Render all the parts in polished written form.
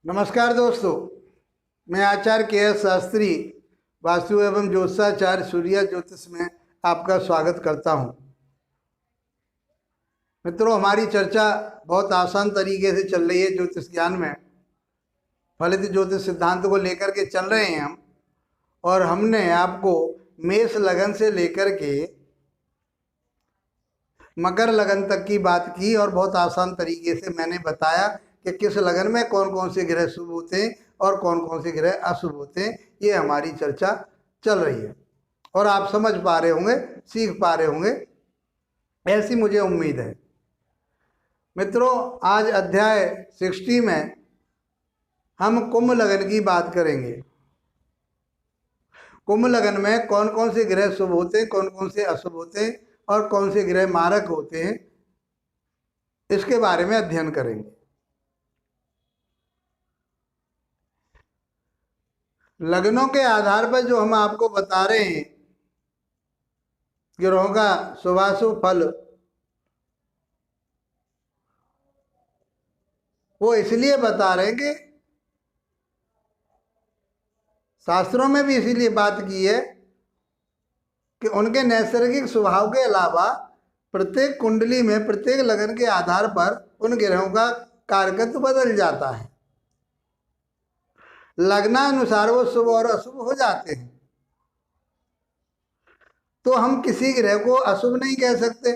नमस्कार दोस्तों, मैं आचार्य के.एस. शास्त्री वास्तु एवं ज्योतिषाचार्य सूर्या ज्योतिष में आपका स्वागत करता हूं। मित्रों, हमारी चर्चा बहुत आसान तरीके से चल रही है। ज्योतिष ज्ञान में फलित ज्योतिष सिद्धांत को लेकर के चल रहे हैं हम, और हमने आपको मेष लगन से लेकर के मकर लगन तक की बात की और बहुत आसान तरीके से मैंने बताया कि किस लगन में कौन कौन से ग्रह शुभ होते हैं और कौन कौन से ग्रह अशुभ होते हैं। ये हमारी चर्चा चल रही है और आप समझ पा रहे होंगे, सीख पा रहे होंगे, ऐसी मुझे उम्मीद है। मित्रों, आज अध्याय 60 में हम कुंभ लगन की बात करेंगे। कुंभ लगन में कौन कौन से ग्रह शुभ होते हैं, कौन कौन से अशुभ होते हैं और कौन से ग्रह मारक होते हैं, इसके बारे में अध्ययन करेंगे। लग्नों के आधार पर जो हम आपको बता रहे हैं ग्रहों का शुभाशुभ फल, वो इसलिए बता रहे हैं कि शास्त्रों में भी इसीलिए बात की है कि उनके नैसर्गिक स्वभाव के अलावा प्रत्येक कुंडली में प्रत्येक लगन के आधार पर उन ग्रहों का कारकत्व बदल जाता है। लग्नानुसार वो शुभ और अशुभ हो जाते हैं। तो हम किसी ग्रह को अशुभ नहीं कह सकते,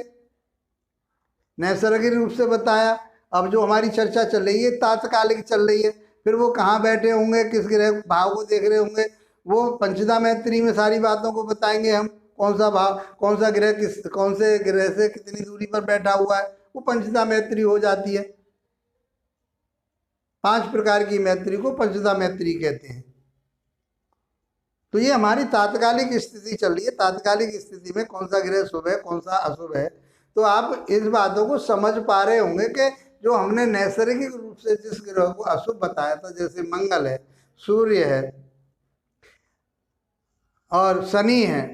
नैसर्गिक रूप से बताया। अब जो हमारी चर्चा चल रही है तात्कालिक चल रही है, फिर वो कहाँ बैठे होंगे, किस ग्रह भाव को देख रहे होंगे, वो पंचदा मैत्री में सारी बातों को बताएंगे हम। कौन सा भाव, कौन सा ग्रह कौन से ग्रह से कितनी दूरी पर बैठा हुआ है, वो पंचदा मैत्री हो जाती है। 5 प्रकार की मैत्री को पंचदा मैत्री कहते हैं। तो ये हमारी तात्कालिक स्थिति चल रही है। तात्कालिक स्थिति में कौन सा ग्रह शुभ है, कौन सा अशुभ है, तो आप इस बातों को समझ पा रहे होंगे कि जो हमने नैसर्गिक रूप से जिस ग्रह को अशुभ बताया था, जैसे मंगल है, सूर्य है और शनि है,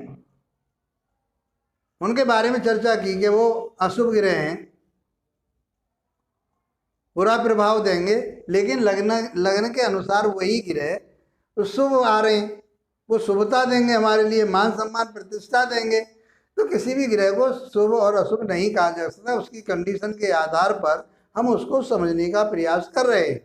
उनके बारे में चर्चा की कि वो अशुभ ग्रह हैं, बुरा प्रभाव देंगे। लेकिन लगन के अनुसार वही ग्रह तो शुभ आ रहे हैं, वो शुभता देंगे, हमारे लिए मान सम्मान प्रतिष्ठा देंगे। तो किसी भी ग्रह को शुभ और अशुभ नहीं कहा जा सकता, उसकी कंडीशन के आधार पर हम उसको समझने का प्रयास कर रहे हैं।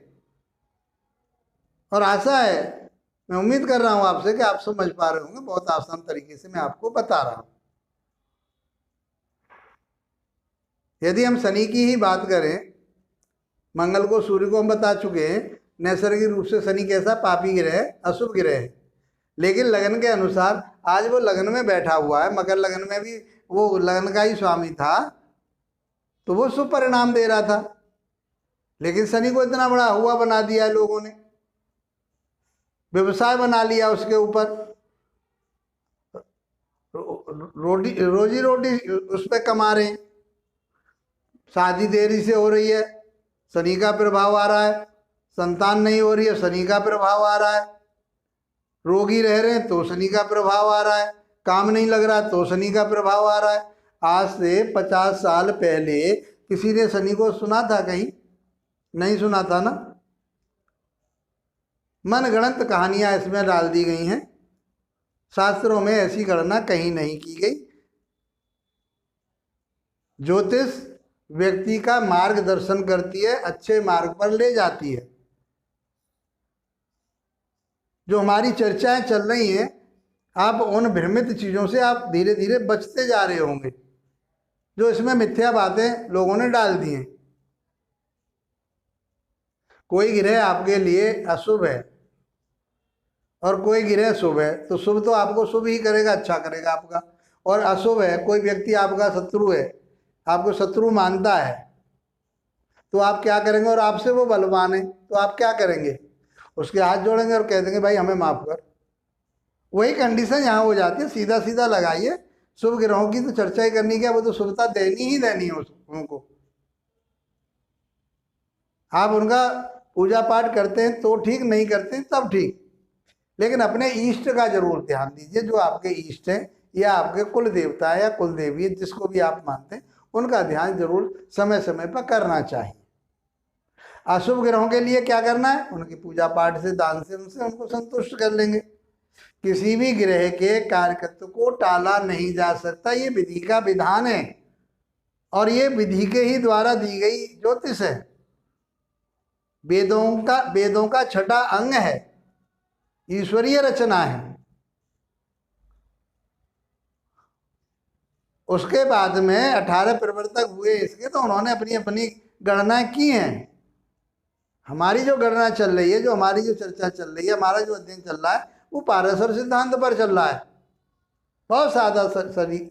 और आशा है, मैं उम्मीद कर रहा हूं आपसे कि आप समझ पा रहे होंगे। बहुत आसान तरीके से मैं आपको बता रहा हूं। यदि हम शनि की ही बात करें, मंगल को सूर्य को हम बता चुके हैं, नैसर्गिक रूप से शनि कैसा पापी ग्रह है, अशुभ ग्रह है। लेकिन लगन के अनुसार आज वो लगन में बैठा हुआ है, मकर लगन में भी वो लगन का ही स्वामी था, तो वो शुभ परिणाम दे रहा था। लेकिन शनि को इतना बड़ा हुआ बना दिया है लोगों ने, व्यवसाय बना लिया उसके ऊपर, रोजी रोटी उस पर कमा रहे हैं। शादी देरी से हो रही है, शनि का प्रभाव आ रहा है। संतान नहीं हो रही है, शनि का प्रभाव आ रहा है। रोगी रह रहे हैं तो शनि का प्रभाव आ रहा है। काम नहीं लग रहा तो शनि का प्रभाव आ रहा है। आज से 50 साल पहले किसी ने शनि को सुना था? कहीं नहीं सुना था ना। मनगढ़ंत कहानियां इसमें डाल दी गई हैं, शास्त्रों में ऐसी गणना कहीं नहीं की गई। ज्योतिष व्यक्ति का मार्गदर्शन करती है, अच्छे मार्ग पर ले जाती है। जो हमारी चर्चाएं चल रही हैं, आप उन भ्रमित चीज़ों से आप धीरे धीरे बचते जा रहे होंगे, जो इसमें मिथ्या बातें लोगों ने डाल दी हैं। कोई ग्रह आपके लिए अशुभ है और कोई ग्रह शुभ है, तो शुभ तो आपको शुभ ही करेगा, अच्छा करेगा आपका। और अशुभ है, कोई व्यक्ति आपका शत्रु है, आपको शत्रु मानता है, तो आप क्या करेंगे? और आपसे वो बलवान है, तो आप क्या करेंगे? उसके हाथ जोड़ेंगे और कह देंगे भाई हमें माफ कर। वही कंडीशन यहाँ हो जाती है। सीधा सीधा लगाइए, शुभ ग्रहों की तो चर्चा ही करनी क्या, वो तो शुभता देनी ही देनी है उनको। आप उनका पूजा पाठ करते हैं तो ठीक, नहीं करते हैं तब ठीक, लेकिन अपने इष्ट का जरूर ध्यान दीजिए। जो आपके इष्ट हैं या आपके कुल देवता है या कुल देवी है, जिसको भी आप मानते हैं, उनका ध्यान जरूर समय समय पर करना चाहिए। अशुभ ग्रहों के लिए क्या करना है? उनकी पूजा पाठ से, दान से उनसे उनको संतुष्ट कर लेंगे। किसी भी ग्रह के कार्यकत्व को टाला नहीं जा सकता, ये विधि का विधान है और ये विधि के ही द्वारा दी गई ज्योतिष है। वेदों का छठा अंग है, ईश्वरीय रचना है। उसके बाद में 18 प्रवर्तक हुए इसके, तो उन्होंने अपनी अपनी गणना की है। हमारी जो गणना चल रही है, जो हमारी जो चर्चा चल रही है, हमारा जो अध्ययन चल रहा है, वो पारस्पर सिद्धांत पर चल रहा है। बहुत सादा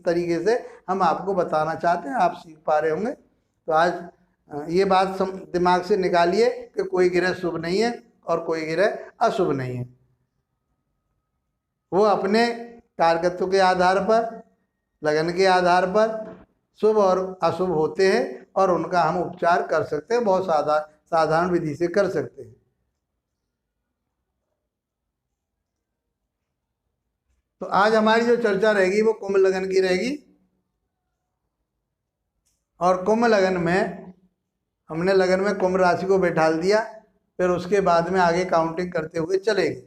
तरीके से हम आपको बताना चाहते हैं, आप सीख पा रहे होंगे। तो आज ये बात दिमाग से निकालिए कि कोई ग्रह शुभ नहीं है और कोई ग्रह अशुभ नहीं है। वो अपने कारकत्व के आधार पर, लगन के आधार पर शुभ और अशुभ होते हैं और उनका हम उपचार कर सकते हैं, बहुत साधारण विधि से कर सकते हैं। तो आज हमारी जो चर्चा रहेगी वो कुंभ लगन की रहेगी। और कुंभ लगन में हमने लगन में कुंभ राशि को बैठाल दिया, फिर उसके बाद में आगे काउंटिंग करते हुए चलेंगे।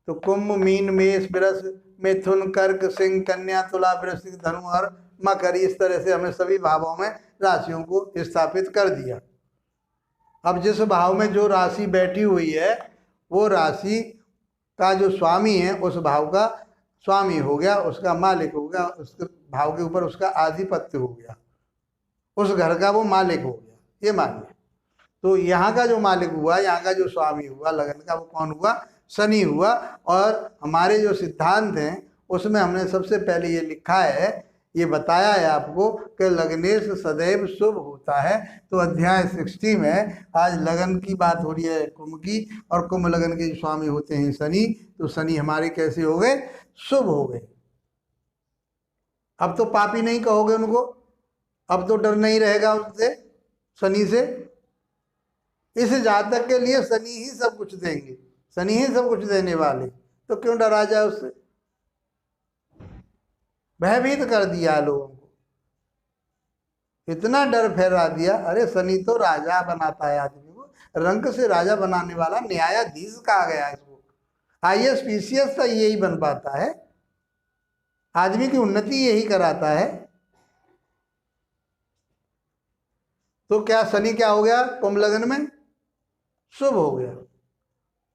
तो कुंभ, मीन, मेष, वृष, मिथुन, कर्क, सिंह, कन्या, तुला, वृश्चिक, धनु और मकर, इस तरह से हमने सभी भावों में राशियों को स्थापित कर दिया। अब जिस भाव में जो राशि बैठी हुई है, वो राशि का जो स्वामी है उस भाव का स्वामी हो गया, उसका मालिक हो गया, उसके भाव के ऊपर उसका आधिपत्य हो गया, उस घर का वो मालिक हो गया, ये मानिए। तो यहाँ का जो मालिक हुआ, यहाँ का जो स्वामी हुआ लगन का, वो कौन हुआ? शनि हुआ। और हमारे जो सिद्धांत हैं उसमें हमने सबसे पहले ये लिखा है, ये बताया है आपको कि लग्नेश सदैव शुभ होता है। तो अध्याय 60 में आज लगन की बात हो रही है, कुंभ की, और कुंभ लगन के स्वामी होते हैं शनि। तो शनि हमारे कैसे हो गए? शुभ हो गए। अब तो पापी नहीं कहोगे उनको, अब तो डर नहीं रहेगा उनसे, शनि से। इस जातक के लिए शनि ही सब कुछ देंगे, शनि ही सब कुछ देने वाले, तो क्यों डरा जाए उससे? भयभीत कर दिया लोगों को, इतना डर फैला दिया। अरे शनि तो राजा बनाता है आदमी को, रंक से राजा बनाने वाला न्यायाधीश कहा गया इसको। IAS PCS तो यही बन पाता है, आदमी की उन्नति यही कराता है। तो क्या शनि क्या हो गया? कुंभ लगन में शुभ हो गया।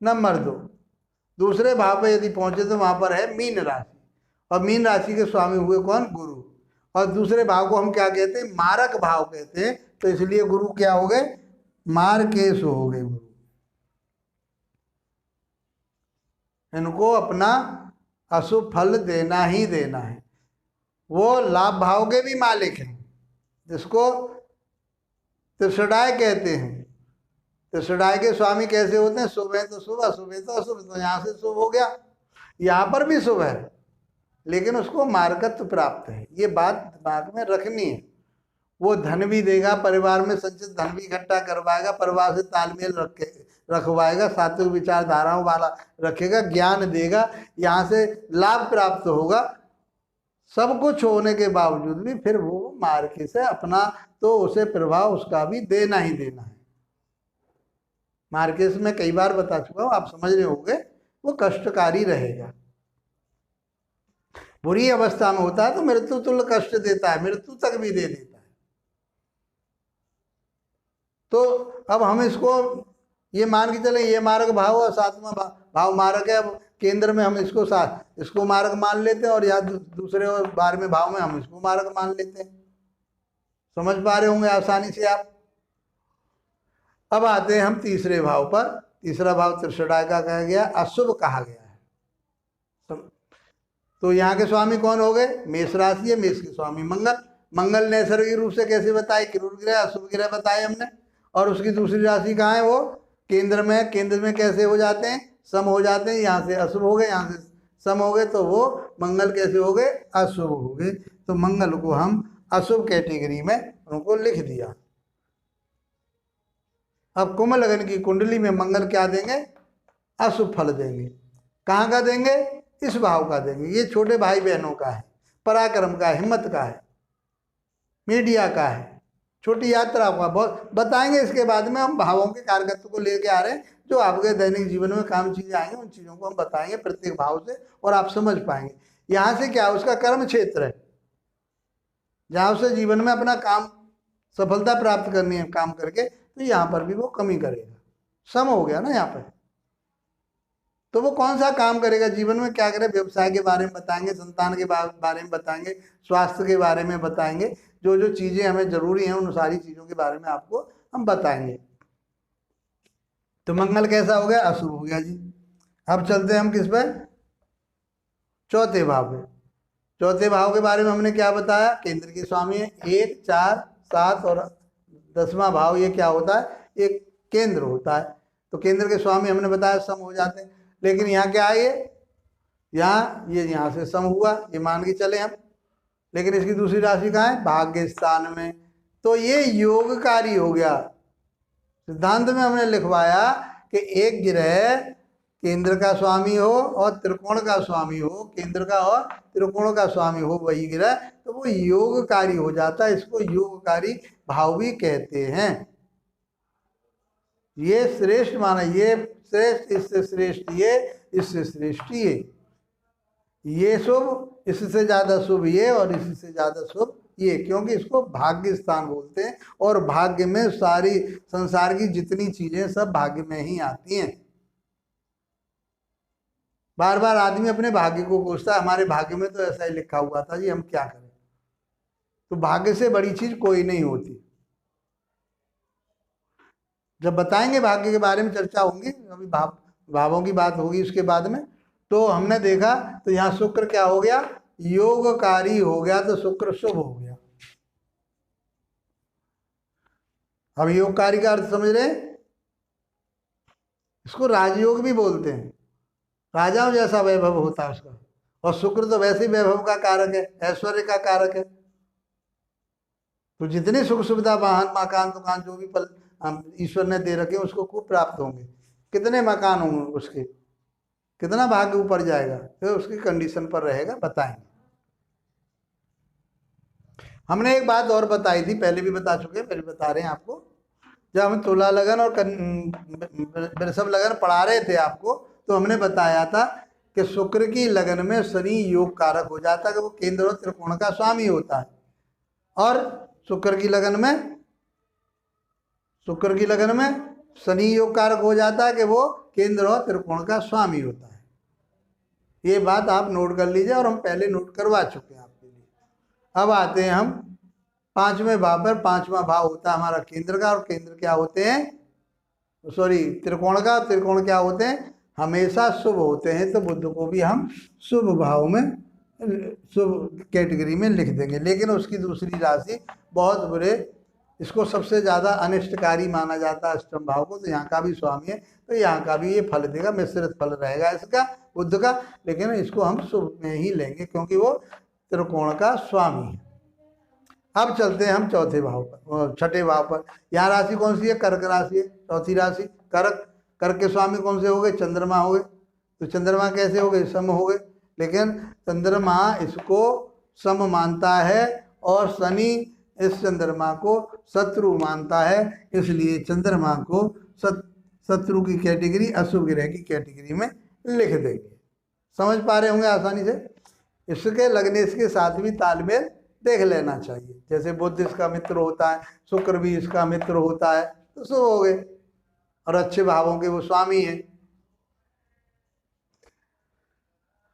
नंबर 2, दूसरे भाव पे यदि पहुंचे तो वहां पर है मीन राशि, और मीन राशि के स्वामी हुए कौन? गुरु। और दूसरे भाव को हम क्या कहते हैं? मारक भाव कहते हैं। तो इसलिए गुरु क्या हो गए? मारकेश हो गए गुरु। इनको अपना अशुभ फल देना ही देना है। वो लाभ भाव के भी मालिक हैं, जिसको त्रिषडाय कहते हैं। त्रिषडाय के स्वामी कैसे होते हैं? शुभ है तो शुभ, अशुभ है तो अशुभ। तो यहाँ से शुभ हो गया, यहाँ पर भी शुभ है, लेकिन उसको मार्गत्व प्राप्त है। ये बात दिमाग में रखनी है। वो धन भी देगा, परिवार में संचित धन भी इकट्ठा करवाएगा, परिवार से तालमेल रखवाएगा, सात्विक विचारधाराओं वाला रखेगा, ज्ञान देगा, यहाँ से लाभ प्राप्त होगा। सब कुछ होने के बावजूद भी फिर वो मार्के से अपना, तो उसे प्रभाव उसका भी देना ही देना है। मार्केस में कई बार बता चुका हूँ, आप समझ रहे होंगे, वो कष्टकारी रहेगा। बुरी अवस्था में होता है तो मृत्यु तुल्य कष्ट देता है, मृत्यु तक भी दे देता है। तो अब हम इसको ये मान के चले, ये मार्ग भाव और सातवां भाव मार्ग है। अब केंद्र में हम इसको मार्ग मान लेते हैं, और या दूसरे और 12वें भाव में हम इसको मार्ग मान लेते हैं। समझ पा रहे होंगे आसानी से आप। अब आते हैं हम तीसरे भाव पर। तीसरा भाव त्रिषडाय का कहा गया, अशुभ कहा गया है। तो यहाँ के स्वामी कौन हो गए? मेष राशि है, मेष के स्वामी मंगल। मंगल नैसर्गिक रूप से कैसे बताए? क्रूर ग्रह, अशुभ ग्रह बताए हमने। और उसकी दूसरी राशि कहाँ है? वो केंद्र में। केंद्र में कैसे हो जाते हैं? सम हो जाते हैं। यहाँ से अशुभ हो गए, यहाँ से सम हो गए, तो वो मंगल कैसे हो गए? अशुभ हो गए। तो मंगल को हम अशुभ कैटेगरी में उनको लिख दिया। अब कुंभ लगन की कुंडली में मंगल क्या देंगे? अशुभ फल देंगे। कहाँ का देंगे? इस भाव का देंगे। ये छोटे भाई बहनों का है, पराक्रम का है, हिम्मत का है, मीडिया का है, छोटी यात्रा हुआ, बहुत बताएंगे। इसके बाद में हम भावों के कारकत्व को लेके आ रहे हैं, जो आपके दैनिक जीवन में काम चीजें आएंगी, उन चीजों को हम बताएंगे प्रत्येक भाव से, और आप समझ पाएंगे। यहाँ से क्या, उसका कर्म क्षेत्र है, जहाँ उसे जीवन में अपना काम सफलता प्राप्त करनी है काम करके, तो यहाँ पर भी वो कमी करेगा। सम हो गया ना यहाँ पर। तो वो कौन सा काम करेगा जीवन में, क्या करे, व्यवसाय के बारे में बताएंगे, संतान के बारे में बताएंगे, स्वास्थ्य के बारे में बताएंगे, जो जो चीजें हमें जरूरी हैं उन सारी चीजों के बारे में आपको हम बताएंगे। तो मंगल कैसा हो गया, अशुभ हो गया जी। अब चलते हैं हम किस पे, चौथे भाव पे। चौथे भाव के बारे में हमने क्या बताया, केंद्र के स्वामी है। 1, 4, 7 और 10वां भाव, ये क्या होता है, ये केंद्र होता है। तो केंद्र के स्वामी हमने बताया सम हो जाते हैं। लेकिन यहाँ क्या है, ये यहाँ से सम हुआ, ये मान के चले हम। लेकिन इसकी दूसरी राशि कहाँ है, भाग्य स्थान में, तो ये योगकारी हो गया। सिद्धांत में हमने लिखवाया कि एक ग्रह केंद्र का स्वामी हो और त्रिकोण का स्वामी हो, केंद्र का और त्रिकोण का स्वामी हो वही ग्रह, तो वो योगकारी हो जाता है। इसको योगकारी भाव भी कहते हैं। ये श्रेष्ठ माना, ये श्रेष्ठ, इससे श्रेष्ठ ये, इससे श्रेष्ठ ये शुभ, इससे ज्यादा शुभ ये, और इससे ज्यादा शुभ ये, क्योंकि इसको भाग्य स्थान बोलते हैं। और भाग्य में सारी संसार की जितनी चीजें सब भाग्य में ही आती हैं। बार बार आदमी अपने भाग्य को कोसता है, हमारे भाग्य में तो ऐसा ही लिखा हुआ था जी, हम क्या करें। तो भाग्य से बड़ी चीज कोई नहीं होती। जब बताएंगे भाग्य के बारे में चर्चा होंगी, अभी भावों की बात होगी उसके बाद में। तो हमने देखा, तो यहाँ शुक्र क्या हो गया, योगकारी हो गया, तो शुक्र शुभ हो गया। अब योगकारी का अर्थ समझ रहे हैं, इसको राजयोग भी बोलते हैं। राजाओं जैसा वैभव होता है उसका। और शुक्र तो वैसे ही वैभव का कारक है, ऐश्वर्य का कारक है। तो जितनी सुख सुविधा, वाहन, मकान, दुकान, जो भी फल ईश्वर ने दे रखे उसको खूब प्राप्त होंगे। कितने मकान होंगे उसके, कितना भाग्य ऊपर जाएगा, तो उसकी कंडीशन पर रहेगा, बताएंगे। हमने एक बात और बताई थी, पहले भी बता चुके, फिर बता रहे हैं आपको। जब हम तुला लगन और वृषभ लगन पढ़ा रहे थे आपको, तो हमने बताया था कि शुक्र की लगन में शनि योग कारक हो जाता है, कि वो केंद्र और त्रिकोण का स्वामी होता है। और शुक्र की लगन में शनि योग कारक हो जाता है, कि वो केंद्र और त्रिकोण का स्वामी होता है। ये बात आप नोट कर लीजिए, और हम पहले नोट करवा चुके हैं आपके लिए। अब आते हैं हम 5वें भाव पर। 5वां भाव होता है हमारा केंद्र का, और केंद्र क्या होते हैं, त्रिकोण का। त्रिकोण क्या होते हैं, हमेशा शुभ होते हैं। तो बुध को भी हम शुभ भाव में, शुभ कैटेगरी में लिख देंगे। लेकिन उसकी दूसरी राशि बहुत बुरे, इसको सबसे ज़्यादा अनिष्टकारी माना जाता है अष्टम भाव को। तो यहाँ का भी स्वामी है, तो यहाँ का भी ये फल देगा, मिश्रित फल रहेगा इसका, बुध का। लेकिन इसको हम शुभ में ही लेंगे, क्योंकि वो त्रिकोण का स्वामी है। अब चलते हैं हम चौथे भाव पर, छठे भाव पर। यहाँ राशि कौन सी है, कर्क राशि है, चौथी राशि कर्क। कर्क के स्वामी कौन से हो गए, चंद्रमा हो गए। तो चंद्रमा कैसे हो गए, सम हो गए। लेकिन चंद्रमा इसको सम मानता है, और शनि इस चंद्रमा को शत्रु मानता है। इसलिए चंद्रमा को शत्रु की कैटेगरी, अशुभ ग्रह की कैटेगरी में लिख देंगे। समझ पा रहे होंगे आसानी से। इसके लगने इसके साथ भी तालमेल देख लेना चाहिए। जैसे बुध इसका मित्र होता है, शुक्र भी इसका मित्र होता है, तो शुभ हो गए, और अच्छे भावों के वो स्वामी हैं।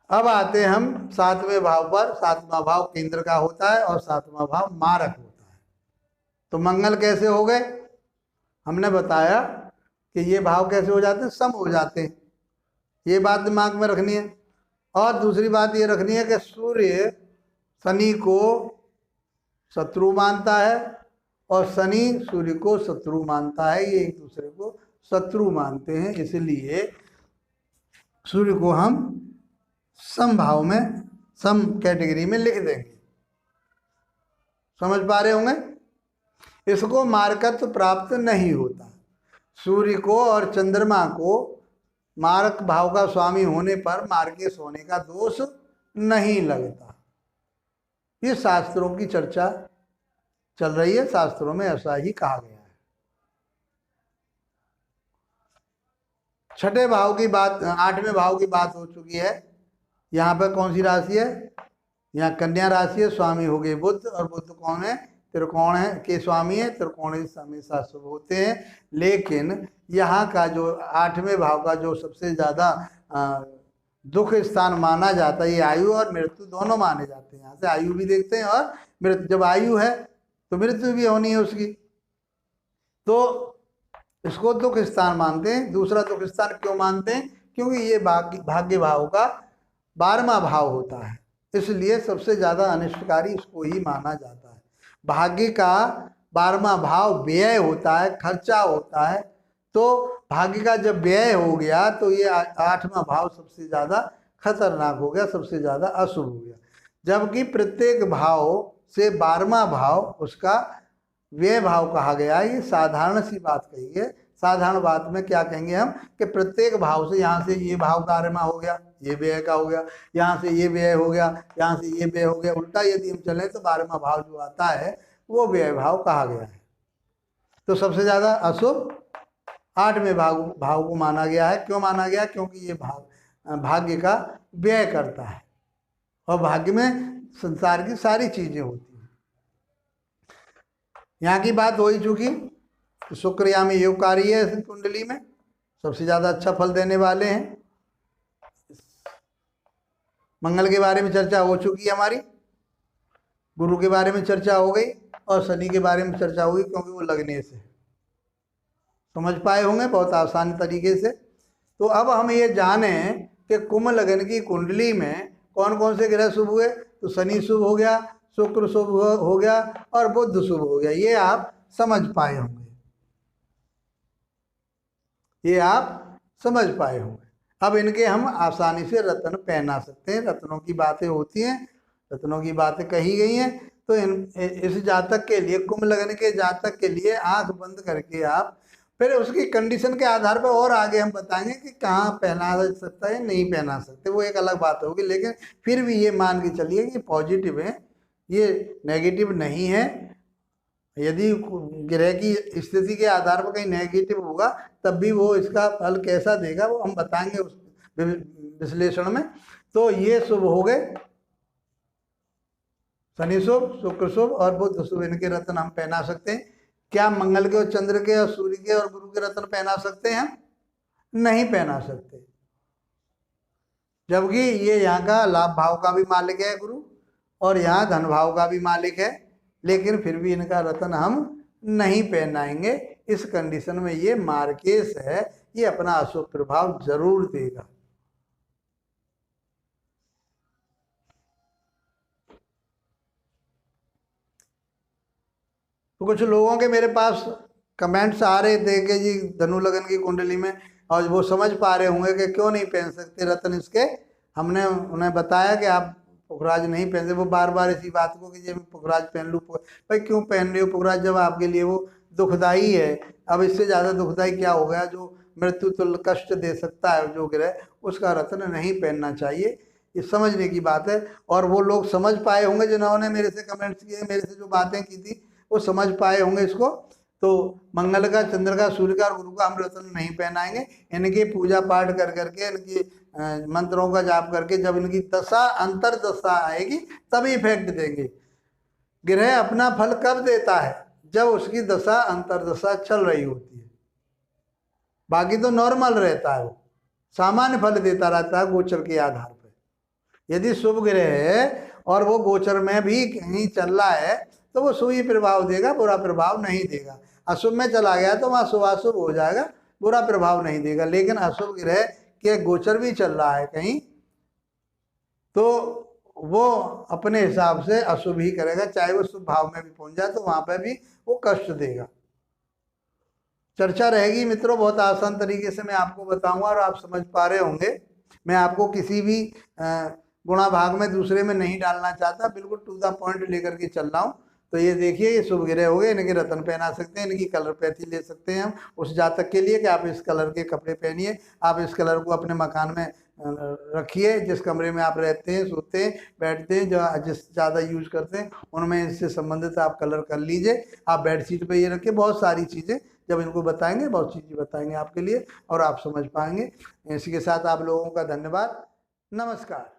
अब आते हैं हम 7वें भाव पर। 7वां भाव केंद्र का होता है, और 7वां भाव मारक होता है। तो मंगल कैसे हो गए, हमने बताया कि ये भाव कैसे हो जाते हैं, सम हो जाते हैं। ये बात दिमाग में रखनी है। और दूसरी बात ये रखनी है कि सूर्य शनि को शत्रु मानता है, और शनि सूर्य को शत्रु मानता है। ये एक दूसरे को शत्रु मानते हैं, इसलिए सूर्य को हम सम भाव में, सम कैटेगरी में लिख देंगे। समझ पा रहे होंगे। इसको मारकत्व प्राप्त नहीं होता। सूर्य को और चंद्रमा को मारक भाव का स्वामी होने पर मार्गेश होने का दोष नहीं लगता। ये शास्त्रों की चर्चा चल रही है, शास्त्रों में ऐसा ही कहा गया है। छठे भाव की बात, आठवें भाव की बात हो चुकी है। यहाँ पर कौन सी राशि है? यहाँ कन्या राशि है, स्वामी हो गए बुध, और बुध कौन है? त्रिकोण है के स्वामी है। त्रिकोण हमेशा शुभ होते हैं, लेकिन यहाँ का जो आठवें भाव का जो सबसे ज्यादा दुख स्थान माना जाता है, ये आयु और मृत्यु दोनों माने जाते हैं। यहाँ से आयु भी देखते हैं और मृत्यु, जब आयु है तो मृत्यु भी होनी है उसकी, तो इसको दुख स्थान मानते हैं। दूसरा दुख स्थान क्यों मानते हैं? क्योंकि ये भाग्य भाव का 12वां भाव होता है, इसलिए सबसे ज्यादा अनिष्टकारी इसको ही माना जाता है। भाग्य का 12वां भाव व्यय होता है, खर्चा होता है, तो भाग्य का जब व्यय हो गया तो ये 8वां भाव सबसे ज्यादा खतरनाक हो गया, सबसे ज्यादा अशुभ हो गया। जबकि प्रत्येक भाव से 12वां भाव उसका व्यय भाव कहा गया है। ये साधारण सी बात कही है। साधारण बात में क्या कहेंगे हम कि प्रत्येक भाव से, यहाँ से ये भाव कार्यमा हो गया, ये व्यय का हो गया, यहाँ से ये व्यय हो गया, यहाँ से ये व्यय हो गया, उल्टा यदि हम चले तो 12वां भाव जो आता है वो व्यय भाव कहा गया है। तो सबसे ज्यादा अशुभ 8वें भाव को माना गया है। क्यों माना गया? क्योंकि ये भाग्य का व्यय करता है, और भाग्य में संसार की सारी चीजें होती हैं। यहाँ की बात हो ही चुकी। शुक्र यामी योगकारी है इस कुंडली में, सबसे ज्यादा अच्छा फल देने वाले हैं। मंगल के बारे में चर्चा हो चुकी है हमारी, गुरु के बारे में चर्चा हो गई, और शनि के बारे में चर्चा होगी, क्योंकि वो लगने से समझ पाए होंगे बहुत आसान तरीके से। तो अब हम ये जाने कि कुंभ लगन की कुंडली में कौन कौन से ग्रह शुभ हुए। तो शनि शुभ हो गया, शुक्र शुभ हो गया, और बुध शुभ हो गया। ये आप समझ पाए होंगे, ये आप समझ पाए होंगे। अब इनके हम आसानी से रत्न पहना सकते हैं। रत्नों की बातें होती हैं, रत्नों की बातें कही गई हैं। तो इस जातक के लिए, कुंभ लगन के जातक के लिए आंख बंद करके आप फिर उसकी कंडीशन के आधार पर और आगे हम बताएंगे कि कहाँ पहना सकता है, नहीं पहना सकते, वो एक अलग बात होगी। लेकिन फिर भी ये मान के चलिए कि पॉजिटिव है, ये नेगेटिव नहीं है। यदि ग्रह की स्थिति के आधार पर कहीं नेगेटिव होगा तब भी वो इसका फल कैसा देगा वो हम बताएंगे उस विश्लेषण में। तो ये शुभ हो गए, शनि शुभ, शुक्र शुभ और बुध शुभ, इनके रत्न हम पहना सकते हैं। क्या मंगल के और चंद्र के और सूर्य के और गुरु के रत्न पहना सकते हैं? नहीं पहना सकते, जबकि ये यहाँ का लाभ भाव का भी मालिक है गुरु, और यहाँ धन भाव का भी मालिक है। लेकिन फिर भी इनका रत्न हम नहीं पहनाएंगे। इस कंडीशन में ये मार्केश है, ये अपना अशुभ प्रभाव जरूर देगा। तो कुछ लोगों के मेरे पास कमेंट्स आ रहे थे कि जी धनु लगन की कुंडली में, और वो समझ पा रहे होंगे कि क्यों नहीं पहन सकते रत्न इसके। हमने उन्हें बताया कि आप पुखराज नहीं पहनते। वो बार बार इसी बात को कि जी मैं पुखराज पहन लूँ। भाई क्यों पहन रहे हो पुखराज, जब आपके लिए वो दुखदाई है। अब इससे ज़्यादा दुखदाई क्या हो गया? जो मृत्यु तुल्य कष्ट दे सकता है जो ग्रह, उसका रत्न नहीं पहनना चाहिए। ये समझने की बात है। और वो लोग समझ पाए होंगे जिन्होंने मेरे से कमेंट्स किए, मेरे से जो बातें की थी, वो समझ पाए होंगे इसको। तो मंगल का, चंद्र का, सूर्य का और गुरु का हम रत्न नहीं पहनाएंगे। इनकी पूजा पाठ कर करके, इनकी मंत्रों का जाप करके, जब इनकी दशा अंतर दशा आएगी तब इफेक्ट देंगे। ग्रह अपना फल कब देता है? जब उसकी दशा अंतरदशा चल रही होती है। बाकी तो नॉर्मल रहता है, वो सामान्य फल देता रहता है गोचर के आधार पर। यदि शुभ ग्रह है और वो गोचर में भी कहीं चल रहा है तो वो शुभ ही प्रभाव देगा, बुरा प्रभाव नहीं देगा। अशुभ में चला गया तो वहाँ शुभाशुभ हो जाएगा, बुरा प्रभाव नहीं देगा। लेकिन अशुभ ग्रह के गोचर भी चल रहा है कहीं, तो वो अपने हिसाब से अशुभ ही करेगा। चाहे वो शुभ भाव में भी पहुंच जाए तो वहां पर भी वो कष्ट देगा। चर्चा रहेगी मित्रों, बहुत आसान तरीके से मैं आपको बताऊंगा और आप समझ पा रहे होंगे। मैं आपको किसी भी गुणा भाग में दूसरे में नहीं डालना चाहता, बिल्कुल टू द पॉइंट लेकर के चल रहा हूँ। तो ये देखिए, ये शुभ ग्रह हो गए, इनके रत्न पहना सकते हैं, इनकी कलर पैथी ले सकते हैं हम उस जातक के लिए कि आप इस कलर के कपड़े पहनिए, आप इस कलर को अपने मकान में रखिए। जिस कमरे में आप रहते हैं, सोते हैं, बैठते हैं, जो जिस ज़्यादा यूज करते हैं उनमें इससे संबंधित आप कलर कर लीजिए। आप बेडशीट पे ये रखिए। बहुत सारी चीज़ें जब इनको बताएंगे, बहुत चीज़ें बताएंगे आपके लिए और आप समझ पाएंगे। इसी के साथ आप लोगों का धन्यवाद। नमस्कार।